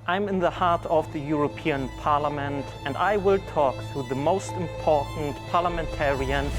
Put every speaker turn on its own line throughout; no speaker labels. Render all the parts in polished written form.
I'm in the heart of the European Parliament and I will talk to the most important parliamentarian.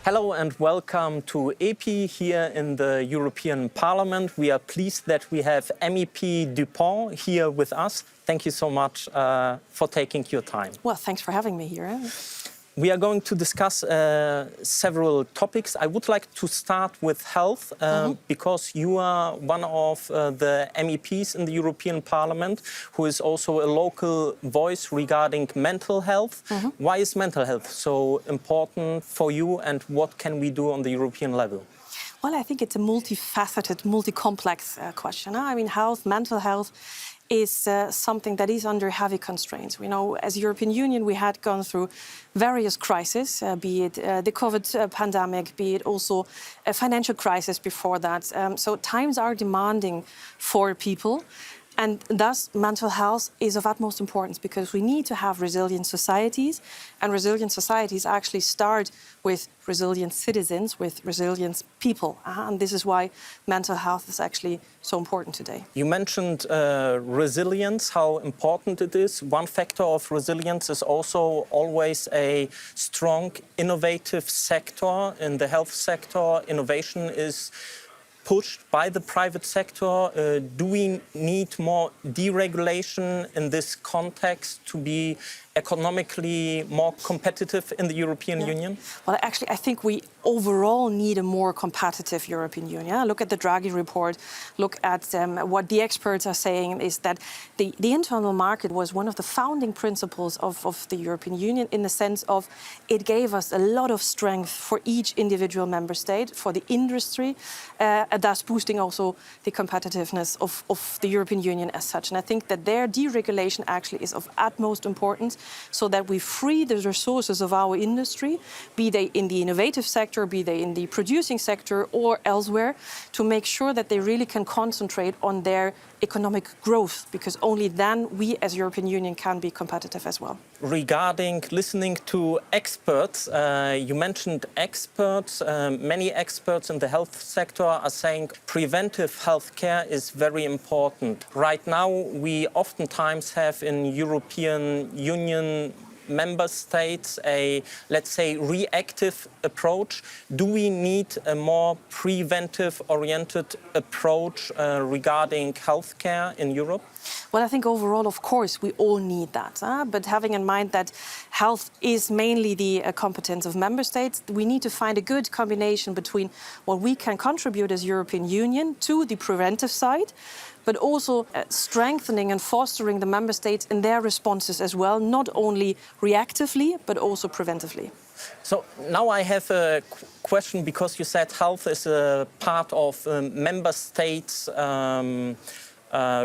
Hello and welcome to EPHI here in the European Parliament. We are pleased that we have MEP Düpont here with us. Thank you so much for taking your time.
Well, thanks for having me here.
We are going to discuss several topics. I would like to start with health because you are one of the MEPs in the European Parliament who is also a local voice regarding mental health. Why is mental health so important for you and what can we do on the European level?
Well, I think it's a multifaceted, multi-complex question. I mean, mental health is something that is under heavy constraints. We know as European Union we had gone through various crises, be it the COVID pandemic, be it also a financial crisis before that. So times are demanding for people. And thus, mental health is of utmost importance because we need to have resilient societies. And resilient societies actually start with resilient citizens, with resilient people. And this is why mental health is actually so important today.
You mentioned resilience, how important it is. One factor of resilience is also always a strong, innovative sector. In the health sector, innovation is pushed by the private sector. Do we need more deregulation in this context to be economically more competitive in the European Union?
Well, actually, I think we overall need a more competitive European Union. Look at the Draghi report. Look at what the experts are saying is that the internal market was one of the founding principles of the European Union in the sense of it gave us a lot of strength for each individual member state, for the industry, thus boosting also the competitiveness of the European Union as such. And I think that their deregulation actually is of utmost importance so that we free the resources of our industry, be they in the innovative sector, be they in the producing sector or elsewhere, to make sure that they really can concentrate on their economic growth, because only then we as European Union can be competitive as well.
Regarding listening to experts, you mentioned experts. Many experts in the health sector are saying preventive healthcare is very important. Right now, we oftentimes have in European Union member states a, let's say, reactive approach. Do we need a more preventive-oriented approach regarding healthcare in Europe?
Well, I think overall, of course, we all need that. But having in mind that health is mainly the competence of member states, we need to find a good combination between what we can contribute as European Union to the preventive side, but also strengthening and fostering the member states in their responses as well, not only reactively, but also preventively.
So now I have a question, because you said health is a part of member states'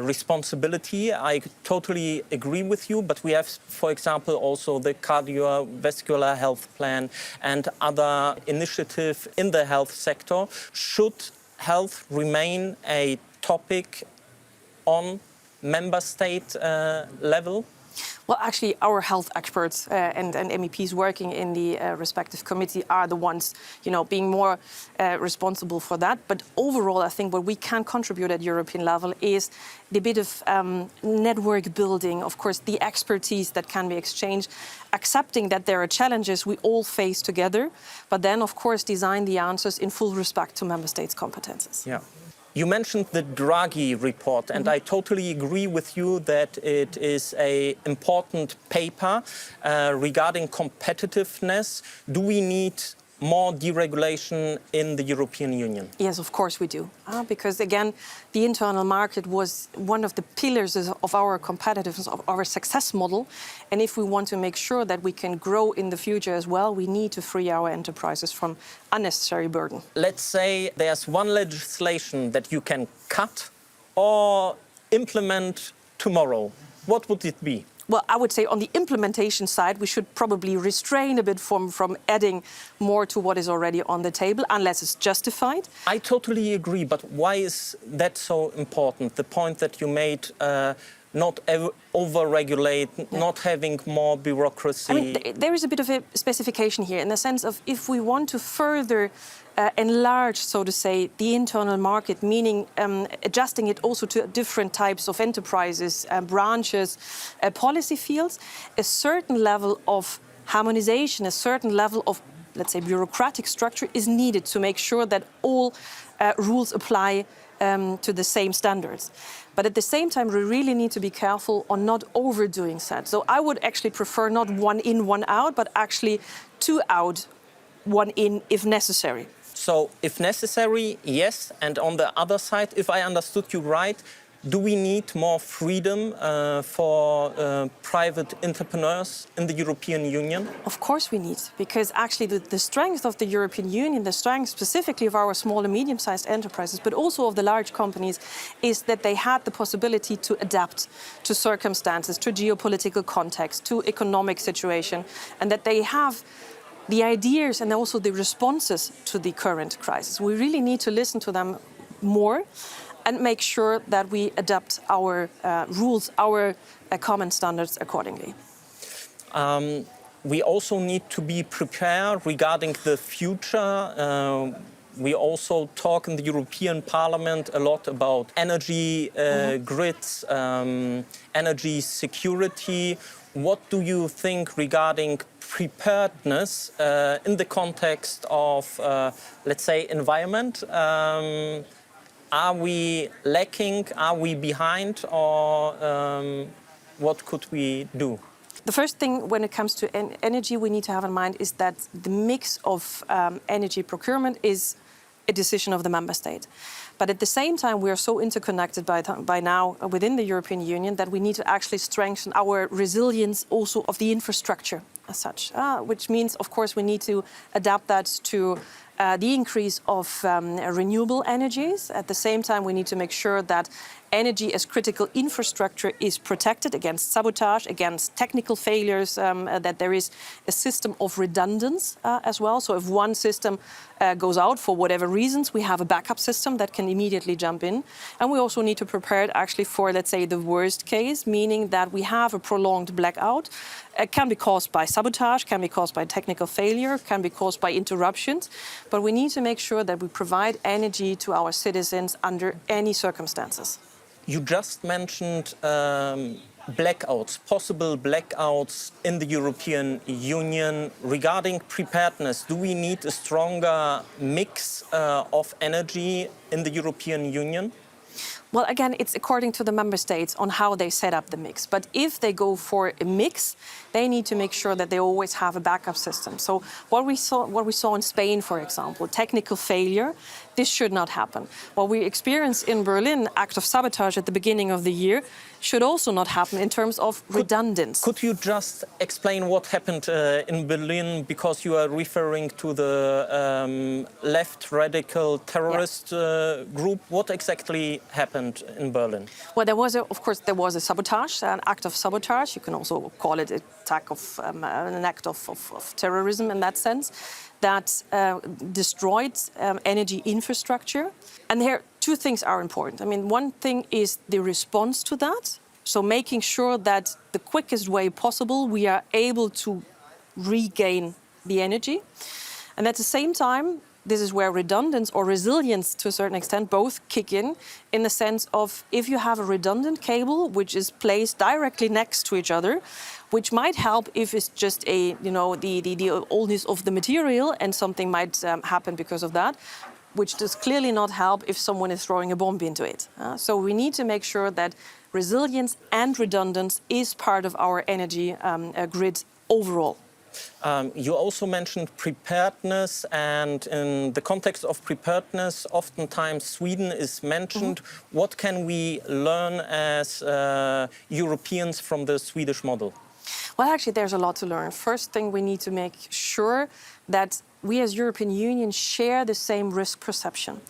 responsibility. I totally agree with you, but we have, for example, also the cardiovascular health plan and other initiatives in the health sector. Should health remain a topic on member state level?
Well, actually, our health experts and MEPs working in the respective committee are the ones, being more responsible for that. But overall, I think what we can contribute at European level is the bit of network building, of course, the expertise that can be exchanged, accepting that there are challenges we all face together, but then, of course, design the answers in full respect to member states' competences.
Yeah. You mentioned the Draghi report, and I totally agree with you that it is an important paper regarding competitiveness. Do we need more deregulation in the European Union?
Yes, of course we do. Because again, the internal market was one of the pillars of our competitiveness, of our success model. And if we want to make sure that we can grow in the future as well, we need to free our enterprises from unnecessary burden.
Let's say there's one legislation that you can cut or implement tomorrow. What would it be?
Well, I would say on the implementation side, we should probably restrain a bit from adding more to what is already on the table, unless it's justified.
I totally agree, but why is that so important? The point that you made, not over-regulate, not having more bureaucracy?
I mean, there is a bit of a specification here in the sense of if we want to further enlarge, so to say, the internal market, meaning adjusting it also to different types of enterprises, branches, policy fields, a certain level of harmonization, a certain level of, let's say, bureaucratic structure is needed to make sure that all rules apply to the same standards. But at the same time, we really need to be careful on not overdoing that. So I would actually prefer not one in, one out, but actually two out, one in if necessary.
So if necessary, yes. And on the other side, if I understood you right, do we need more freedom for private entrepreneurs in the European Union?
Of course we need, because actually the strength of the European Union, the strength specifically of our small and medium-sized enterprises, but also of the large companies, is that they had the possibility to adapt to circumstances, to geopolitical context, to economic situation, and that they have the ideas and also the responses to the current crisis. We really need to listen to them more and make sure that we adapt our rules, our common standards accordingly.
We also need to be prepared regarding the future. We also talk in the European Parliament a lot about energy grids, energy security. What do you think regarding preparedness in the context of, let's say, environment? Are we lacking? Are we behind? Or what could we do?
The first thing when it comes to energy we need to have in mind is that the mix of energy procurement is a decision of the member state. But at the same time, we are so interconnected by now within the European Union that we need to actually strengthen our resilience also of the infrastructure as such, which means, of course, we need to adapt that to the increase of renewable energies. At the same time, we need to make sure that energy as critical infrastructure is protected against sabotage, against technical failures, that there is a system of redundance as well. So if one system goes out for whatever reasons, we have a backup system that can immediately jump in. And we also need to prepare it actually for, let's say, the worst case, meaning that we have a prolonged blackout. It can be caused by sabotage, can be caused by technical failure, can be caused by interruptions. But we need to make sure that we provide energy to our citizens under any circumstances.
You just mentioned blackouts, possible blackouts in the European Union. Regarding preparedness, do we need a stronger mix of energy in the European Union?
Well, again, it's according to the member states on how they set up the mix. But if they go for a mix, they need to make sure that they always have a backup system. So what we saw in Spain, for example, technical failure, this should not happen. What we experienced in Berlin, act of sabotage at the beginning of the year, should also not happen in terms of redundance.
Could you just explain what happened in Berlin, because you are referring to the left radical terrorist group? What exactly happened in Berlin?
Well, of course, there was a sabotage, an act of sabotage. You can also call it an act of terrorism in that sense, that destroyed energy infrastructure. And here, two things are important. I mean, one thing is the response to that. So making sure that the quickest way possible, we are able to regain the energy. And at the same time, this is where redundance or resilience, to a certain extent, both kick in the sense of if you have a redundant cable which is placed directly next to each other, which might help if it's just the oldness of the material and something might happen because of that, which does clearly not help if someone is throwing a bomb into it. So we need to make sure that resilience and redundance is part of our energy grid overall.
You also mentioned preparedness, and in the context of preparedness, oftentimes Sweden is mentioned. What can we learn as Europeans from the Swedish model?
Well, actually, there's a lot to learn. First thing, we need to make sure that we as European Union share the same risk perception.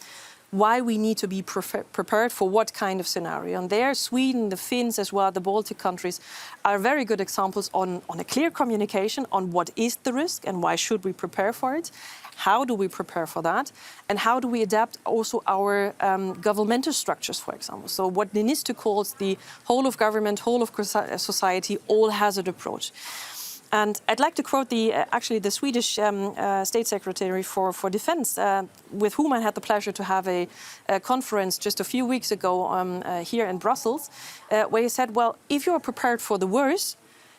why we need to be prepared for what kind of scenario. And there, Sweden, the Finns as well, the Baltic countries are very good examples on a clear communication on what is the risk and why should we prepare for it. How do we prepare for that? And how do we adapt also our governmental structures, for example? So what Minister calls the whole of government, whole of society, all-hazard approach. And I'd like to quote the Swedish State Secretary for Defense, with whom I had the pleasure to have a conference just a few weeks ago here in Brussels, where he said, well, if you are prepared for the worst,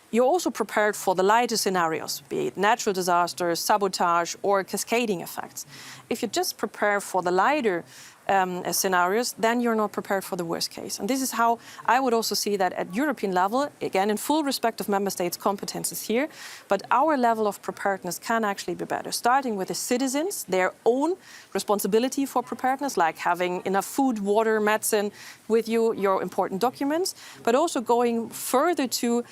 you're also prepared for the lighter scenarios, be it natural disasters, sabotage, or cascading effects. If you just prepare for the lighter scenarios, then you're not prepared for the worst case. And this is how I would also see that at European level, again, in full respect of member states' competences here, but our level of preparedness can actually be better, starting with the citizens, their own responsibility for preparedness, like having enough food, water, medicine with you, your important documents, but also going further to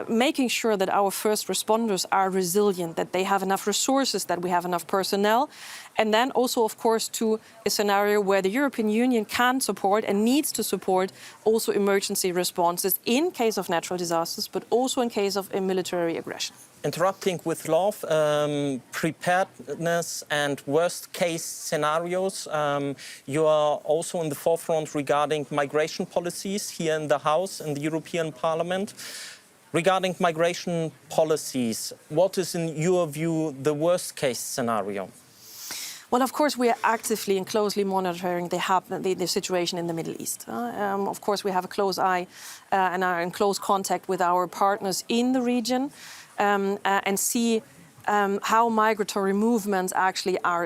making sure that our first responders are resilient, that they have enough resources, that we have enough personnel, and then also, of course, to a scenario where the European Union can support and needs to support also emergency responses in case of natural disasters, but also in case of a military aggression.
Interrupting with love, preparedness and worst-case scenarios. You are also in the forefront regarding migration policies here in the House, in the European Parliament. Regarding migration policies, what is, in your view, the worst-case scenario?
Well, of course, we are actively and closely monitoring the situation in the Middle East. Of course, we have a close eye and are in close contact with our partners in the region. And see how migratory movements actually are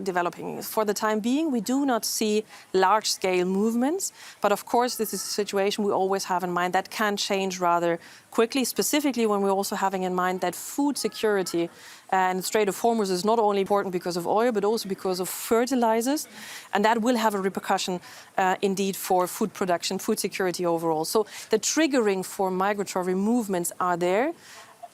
developing. For the time being, we do not see large-scale movements, but of course this is a situation we always have in mind that can change rather quickly, specifically when we're also having in mind that food security and the Strait of Hormuz is not only important because of oil, but also because of fertilizers, and that will have a repercussion indeed for food production, food security overall. So the triggering for migratory movements are there.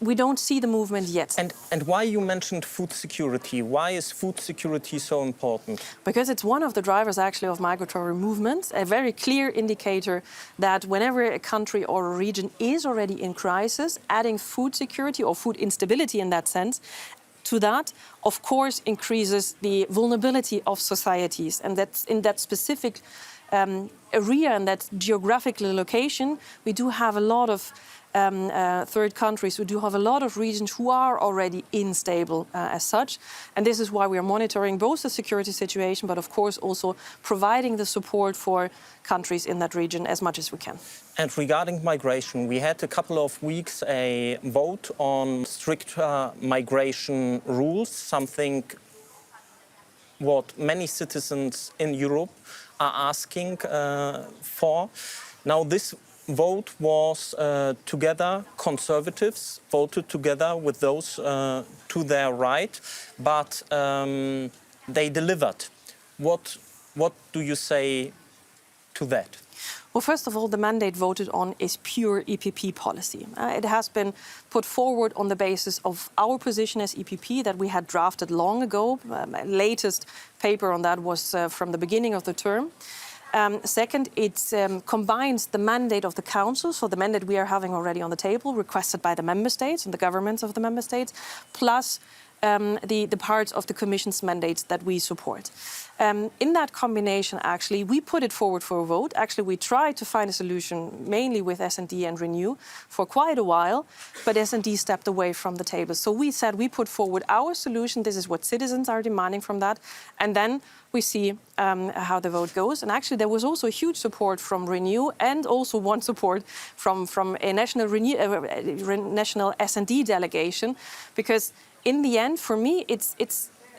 We don't see the movement yet.
And why you mentioned food security? Why is food security so important?
Because it's one of the drivers actually of migratory movements, a very clear indicator that whenever a country or a region is already in crisis, adding food security or food instability in that sense, to that, of course, increases the vulnerability of societies. And that's in that specific area and that geographical location, we do have a lot of third countries. We do have a lot of regions who are already unstable as such. And this is why we are monitoring both the security situation, but of course also providing the support for countries in that region as much as we can.
And regarding migration, we had a couple of weeks a vote on stricter migration rules, something what many citizens in Europe are asking for. Now this vote was together, conservatives voted together with those to their right, but they delivered. What do you say to that?
Well, first of all, the mandate voted on is pure EPP policy. It has been put forward on the basis of our position as EPP that we had drafted long ago. My latest paper on that was from the beginning of the term. Second, it combines the mandate of the Council, so the mandate we are having already on the table, requested by the Member States and the governments of the Member States, plus the parts of the Commission's mandates that we support. In that combination, actually, we put it forward for a vote. Actually, we tried to find a solution mainly with S&D and Renew for quite a while, but S&D stepped away from the table. So we said we put forward our solution. This is what citizens are demanding from that. And then we see how the vote goes. And actually, there was also huge support from Renew and also one support from a national S&D delegation, because in the end, for me,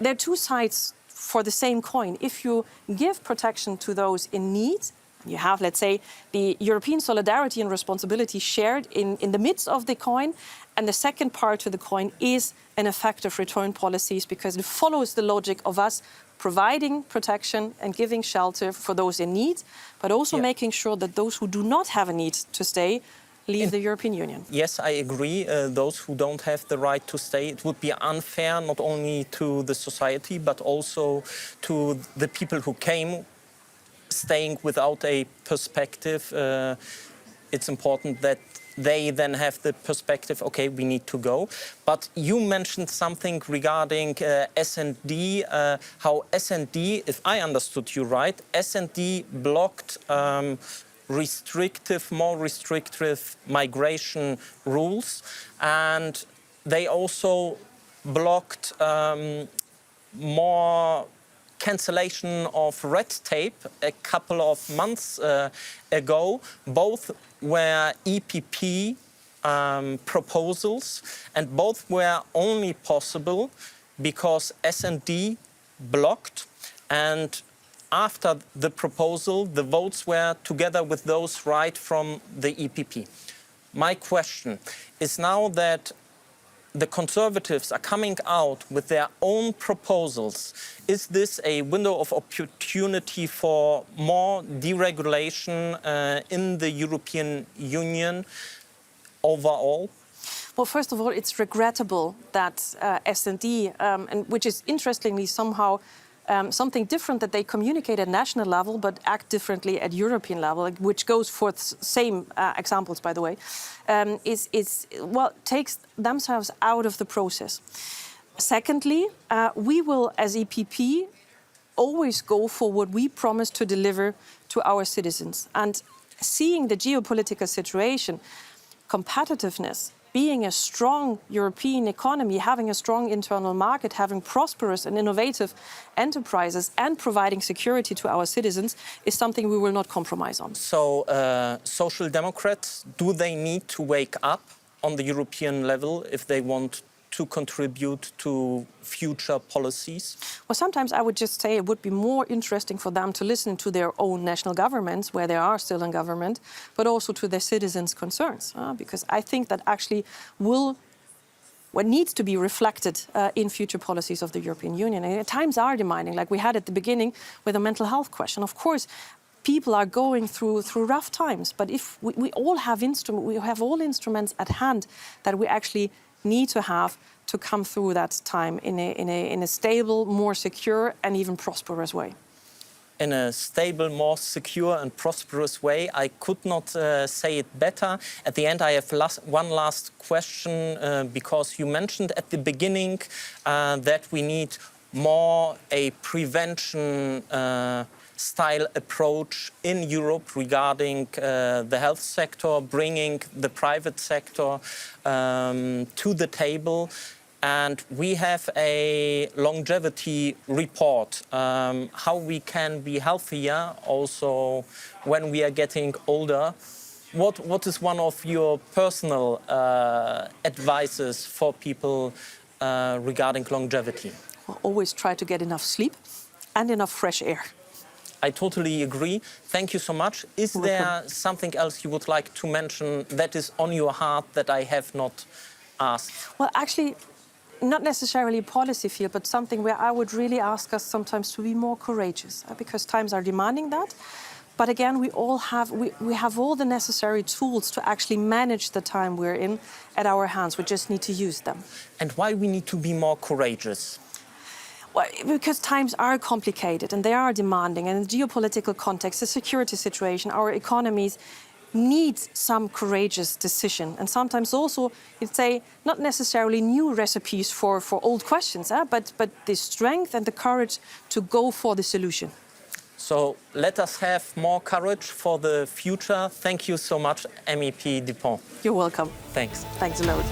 there are two sides for the same coin. If you give protection to those in need, you have, let's say, the European solidarity and responsibility shared in the midst of the coin, and the second part to the coin is an effective return policies, because it follows the logic of us providing protection and giving shelter for those in need, but also making sure that those who do not have a need to stay leave the European Union.
Yes, I agree. Those who don't have the right to stay, it would be unfair not only to the society but also to the people who came, staying without a perspective. It's important that they then have the perspective, okay, we need to go. But you mentioned something regarding S&D, how S&D, if I understood you right, S&D blocked more restrictive migration rules, and they also blocked more cancellation of red tape a couple of months ago. Both were EPP proposals, and both were only possible because S&D blocked, and after the proposal, the votes were together with those right from the EPP. My question is, now that the Conservatives are coming out with their own proposals, is this a window of opportunity for more deregulation in the European Union overall?
Well, first of all, it's regrettable that S&D, and which is interestingly somehow something different, that they communicate at national level but act differently at European level, which goes for the same examples, by the way, takes themselves out of the process. Secondly, we will, as EPP, always go for what we promise to deliver to our citizens. And seeing the geopolitical situation, competitiveness, being a strong European economy, having a strong internal market, having prosperous and innovative enterprises and providing security to our citizens is something we will not compromise on.
So Social Democrats, do they need to wake up on the European level if they want to contribute to future policies?
Well, sometimes I would just say it would be more interesting for them to listen to their own national governments, where they are still in government, but also to their citizens' concerns, because I think that actually what needs to be reflected in future policies of the European Union. And times are demanding, like we had at the beginning with the mental health question. Of course, people are going through rough times, but if we all have all instruments at hand that we actually need to have to come through that time in a stable, more secure and even prosperous way.
In a stable, more secure and prosperous way. I could not say it better. At the end, I have one last question, because you mentioned at the beginning that we need more a prevention style approach in Europe regarding the health sector, bringing the private sector to the table. And we have a longevity report, how we can be healthier also when we are getting older. What is one of your personal advices for people regarding longevity?
Well, always try to get enough sleep and enough fresh air.
I totally agree. Thank you so much. Is there something else you would like to mention that is on your heart that I have not asked?
Well, actually, not necessarily a policy field, but something where I would really ask us sometimes to be more courageous, because times are demanding that. But again, we have all the necessary tools to actually manage the time we're in at our hands. We just need to use them.
And why we need to be more courageous?
Well, because times are complicated and they are demanding, and in the geopolitical context, the security situation, our economies need some courageous decision. And sometimes also, you'd say, not necessarily new recipes for old questions, but the strength and the courage to go for the solution.
So let us have more courage for the future. Thank you so much, MEP Düpont.
You're welcome.
Thanks.
Thanks a lot.